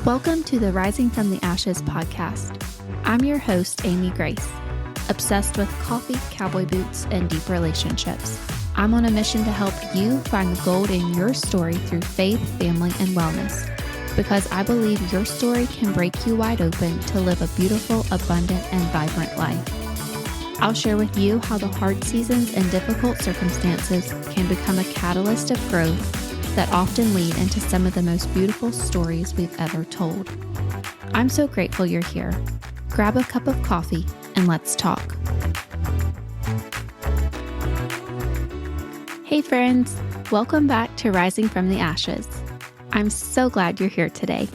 Welcome to the Rising from the Ashes podcast. I'm your host, Amy Grace, obsessed with coffee, cowboy boots, and deep relationships. I'm on a mission to help you find the gold in your story through faith, family, and wellness, because I believe your story can break you wide open to live a beautiful, abundant, and vibrant life. I'll share with you how the hard seasons and difficult circumstances can become a catalyst of growth that often lead into some of the most beautiful stories we've ever told. I'm so grateful you're here. Grab a cup of coffee and let's talk. Hey friends, welcome back to Rising from the Ashes. I'm so glad you're here today.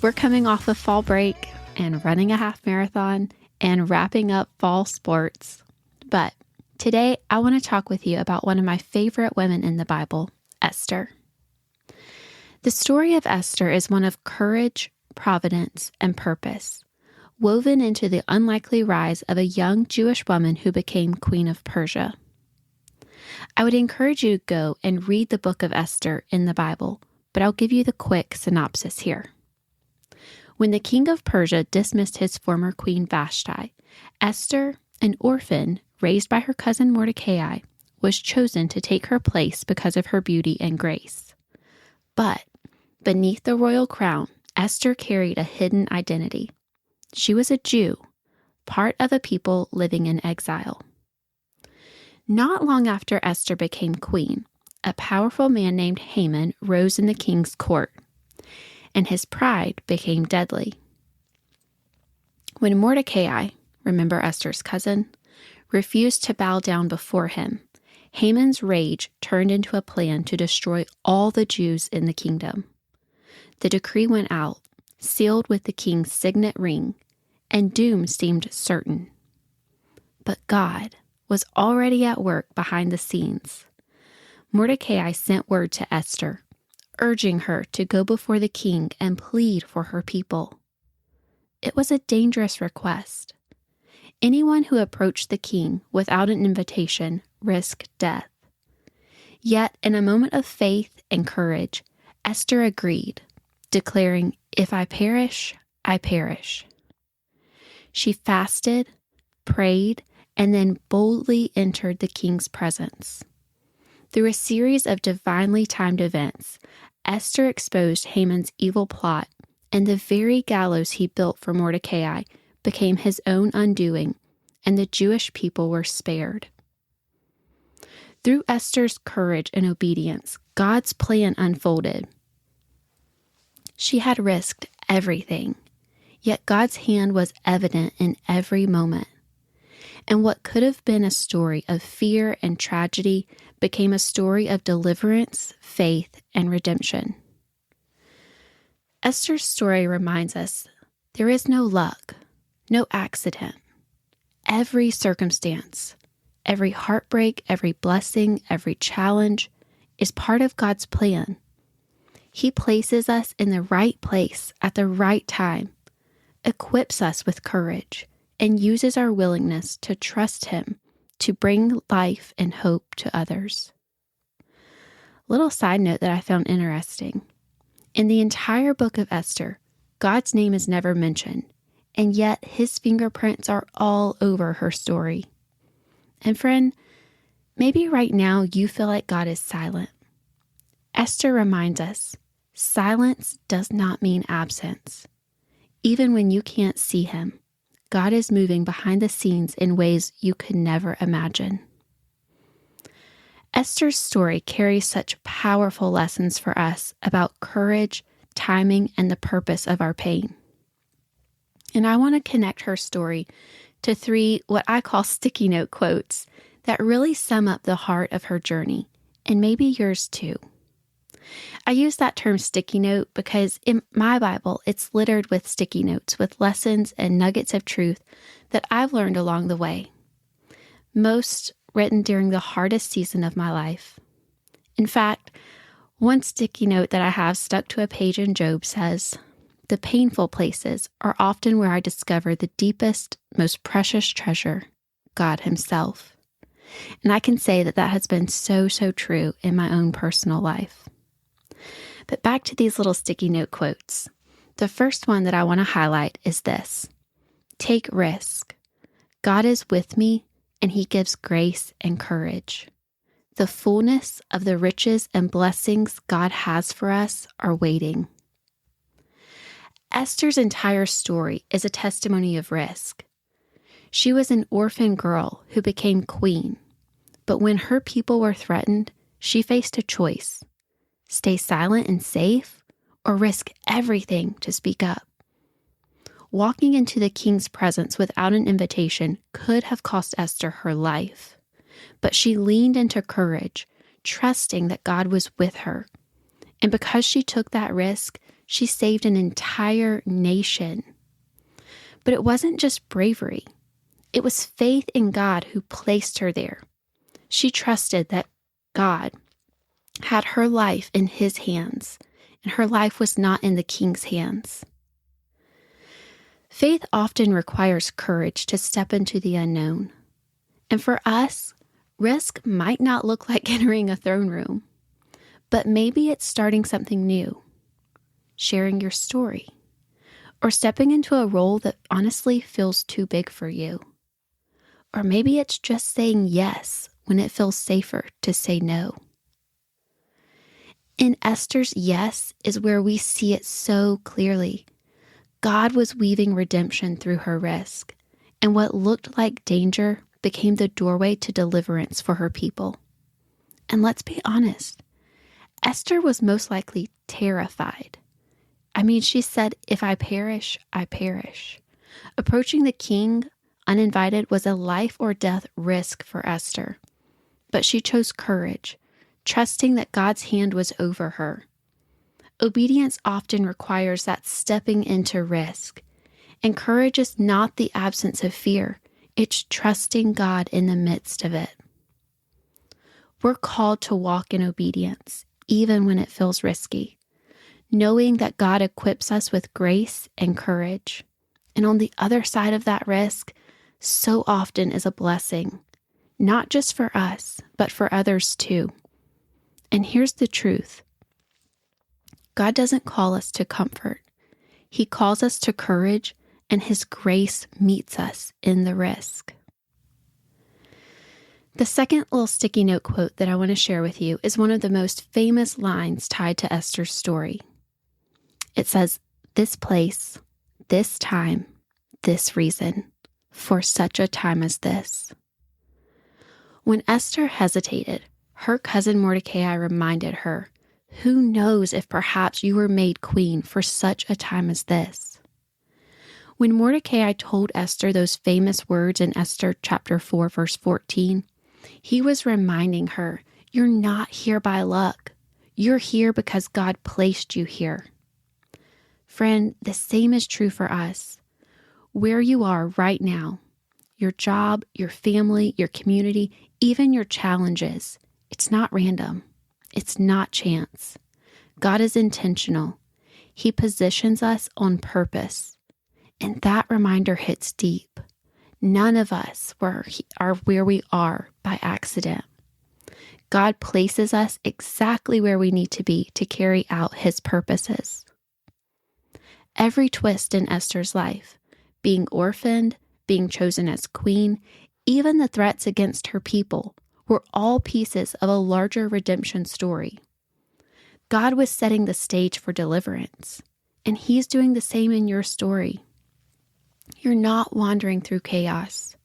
We're coming off of fall break and running a half marathon and wrapping up fall sports. But today I want to talk with you about one of my favorite women in the Bible, Esther. The story of Esther is one of courage, providence, and purpose, woven into the unlikely rise of a young Jewish woman who became Queen of Persia. I would encourage you to go and read the book of Esther in the Bible, but I'll give you the quick synopsis here. When the king of Persia dismissed his former queen Vashti, Esther, an orphan raised by her cousin Mordecai, was chosen to take her place because of her beauty and grace. But beneath the royal crown, Esther carried a hidden identity. She was a Jew, part of a people living in exile. Not long after Esther became queen, a powerful man named Haman rose in the king's court, and his pride became deadly. When Mordecai, remember Esther's cousin, refused to bow down before him, Haman's rage turned into a plan to destroy all the Jews in the kingdom. The decree went out, sealed with the king's signet ring, and doom seemed certain. But God was already at work behind the scenes. Mordecai sent word to Esther, urging her to go before the king and plead for her people. It was a dangerous request. Anyone who approached the king without an invitation risked death. Yet, in a moment of faith and courage, Esther agreed, declaring, "If I perish, I perish." She fasted, prayed, and then boldly entered the king's presence. Through a series of divinely timed events, Esther exposed Haman's evil plot, and the very gallows he built for Mordecai became his own undoing, and the Jewish people were spared. Through Esther's courage and obedience, God's plan unfolded. She had risked everything, yet God's hand was evident in every moment. And what could have been a story of fear and tragedy became a story of deliverance, faith, and redemption. Esther's story reminds us there is no luck, no accident. Every circumstance, every heartbreak, every blessing, every challenge is part of God's plan. He places us in the right place at the right time, equips us with courage, and uses our willingness to trust Him to bring life and hope to others. Little side note that I found interesting. In the entire book of Esther, God's name is never mentioned, and yet His fingerprints are all over her story. And friend, maybe right now you feel like God is silent. Esther reminds us, silence does not mean absence. Even when you can't see Him, God is moving behind the scenes in ways you could never imagine. Esther's story carries such powerful lessons for us about courage, timing, and the purpose of our pain. And I want to connect her story to 3 what I call sticky note quotes that really sum up the heart of her journey, and maybe yours too. I use that term sticky note because in my Bible, it's littered with sticky notes with lessons and nuggets of truth that I've learned along the way. Most written during the hardest season of my life. In fact, one sticky note that I have stuck to a page in Job says, "The painful places are often where I discover the deepest, most precious treasure, God Himself." And I can say that has been so true in my own personal life. But back to these little sticky note quotes. The first one that I want to highlight is this: take risk. God is with me, and He gives grace and courage. The fullness of the riches and blessings God has for us are waiting. Esther's entire story is a testimony of risk. She was an orphan girl who became queen, but when her people were threatened, she faced a choice: stay silent and safe, or risk everything to speak up. Walking into the king's presence without an invitation could have cost Esther her life, but she leaned into courage, trusting that God was with her. And because she took that risk, she saved an entire nation. But it wasn't just bravery. It was faith in God who placed her there. She trusted that God had her life in His hands, and her life was not in the king's hands. Faith often requires courage to step into the unknown. And for us, risk might not look like entering a throne room, but maybe it's starting something new, sharing your story, or stepping into a role that honestly feels too big for you. Or maybe it's just saying yes when it feels safer to say no. In Esther's yes is where we see it so clearly. God was weaving redemption through her risk, and what looked like danger became the doorway to deliverance for her people. And let's be honest, Esther was most likely terrified. She said, "If I perish, I perish." Approaching the king uninvited was a life or death risk for Esther. But she chose courage, trusting that God's hand was over her. Obedience often requires that stepping into risk. And courage is not the absence of fear. It's trusting God in the midst of it. We're called to walk in obedience, even when it feels risky, knowing that God equips us with grace and courage. And on the other side of that risk, so often is a blessing, not just for us, but for others too. And here's the truth. God doesn't call us to comfort. He calls us to courage, and His grace meets us in the risk. The second little sticky note quote that I want to share with you is one of the most famous lines tied to Esther's story. It says, "This place, this time, this reason, for such a time as this." When Esther hesitated, her cousin Mordecai reminded her, "Who knows if perhaps you were made queen for such a time as this?" When Mordecai told Esther those famous words in Esther chapter 4, verse 14, he was reminding her, you're not here by luck. You're here because God placed you here. Friend, the same is true for us. Where you are right now, your job, your family, your community, even your challenges, it's not random. It's not chance. God is intentional. He positions us on purpose. And that reminder hits deep. None of us are where we are by accident. God places us exactly where we need to be to carry out His purposes. Every twist in Esther's life, being orphaned, being chosen as queen, even the threats against her people, were all pieces of a larger redemption story. God was setting the stage for deliverance, and He's doing the same in your story. You're not wandering through chaos.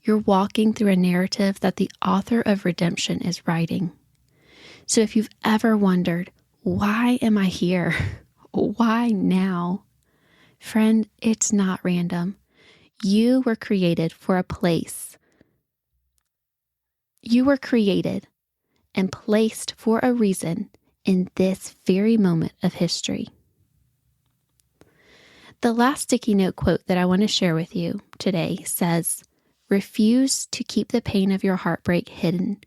You're walking through a narrative that the author of redemption is writing. So if you've ever wondered, why am I here? Why now? Friend, it's not random. You were created for a place. You were created and placed for a reason in this very moment of history. The last sticky note quote that I want to share with you today says, "Refuse to keep the pain of your heartbreak hidden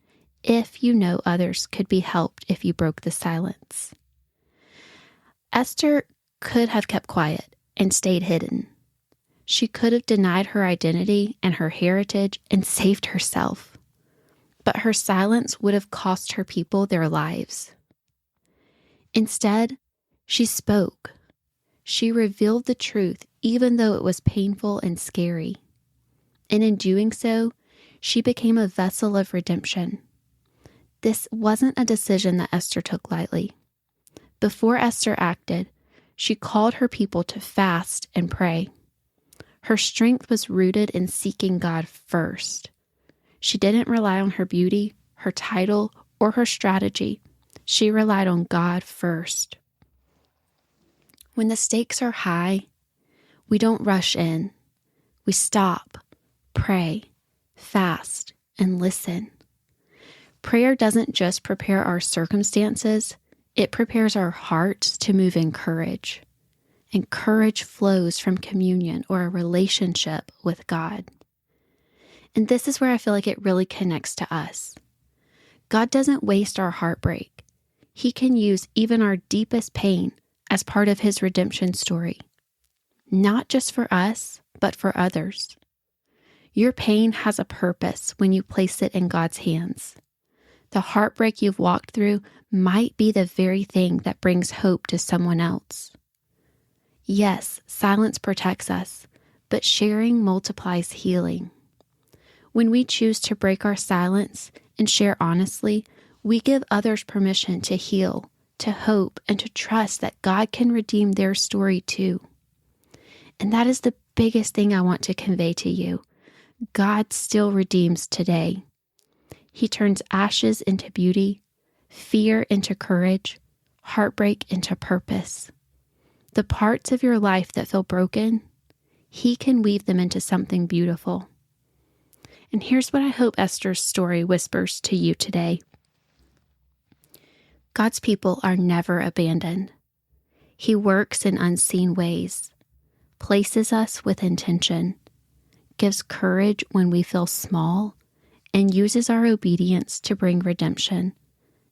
if you know others could be helped if you broke the silence." Esther could have kept quiet and stayed hidden. She could have denied her identity and her heritage and saved herself. But her silence would have cost her people their lives. Instead, she spoke. She revealed the truth even though it was painful and scary. And in doing so, she became a vessel of redemption. This wasn't a decision that Esther took lightly. Before Esther acted, she called her people to fast and pray. Her strength was rooted in seeking God first. She didn't rely on her beauty, her title, or her strategy. She relied on God first. When the stakes are high, we don't rush in. We stop, pray, fast, and listen. Prayer doesn't just prepare our circumstances, it prepares our hearts to move in courage. And courage flows from communion or a relationship with God. And this is where I feel like it really connects to us. God doesn't waste our heartbreak. He can use even our deepest pain as part of his redemption story. Not just for us, but for others. Your pain has a purpose when you place it in God's hands. The heartbreak you've walked through might be the very thing that brings hope to someone else. Yes, silence protects us, but sharing multiplies healing. When we choose to break our silence and share honestly, we give others permission to heal, to hope, and to trust that God can redeem their story too. And that is the biggest thing I want to convey to you. God still redeems today. He turns ashes into beauty, fear into courage, heartbreak into purpose. The parts of your life that feel broken, he can weave them into something beautiful. And here's what I hope Esther's story whispers to you today. God's people are never abandoned. He works in unseen ways, places us with intention, gives courage when we feel small, and uses our obedience to bring redemption,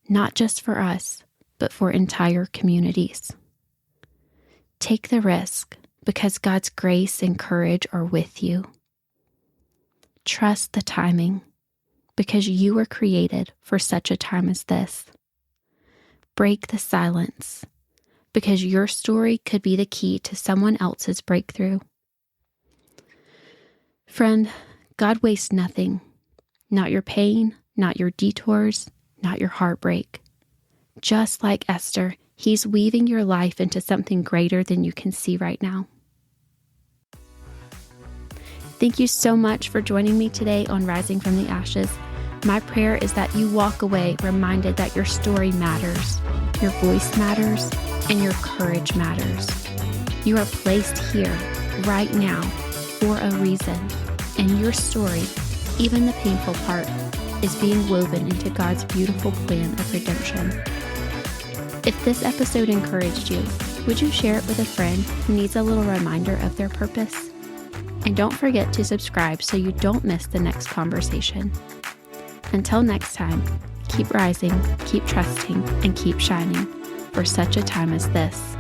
not just for us, but for entire communities. Take the risk because God's grace and courage are with you. Trust the timing because you were created for such a time as this. Break the silence because your story could be the key to someone else's breakthrough. Friend, God wastes nothing. Not your pain, not your detours, not your heartbreak. Just like Esther, he's weaving your life into something greater than you can see right now. Thank you so much for joining me today on Rising from the Ashes. My prayer is that you walk away reminded that your story matters, your voice matters, and your courage matters. You are placed here right now for a reason, and your story, even the painful part, is being woven into God's beautiful plan of redemption. If this episode encouraged you, would you share it with a friend who needs a little reminder of their purpose? And don't forget to subscribe so you don't miss the next conversation. Until next time, keep rising, keep trusting, and keep shining for such a time as this.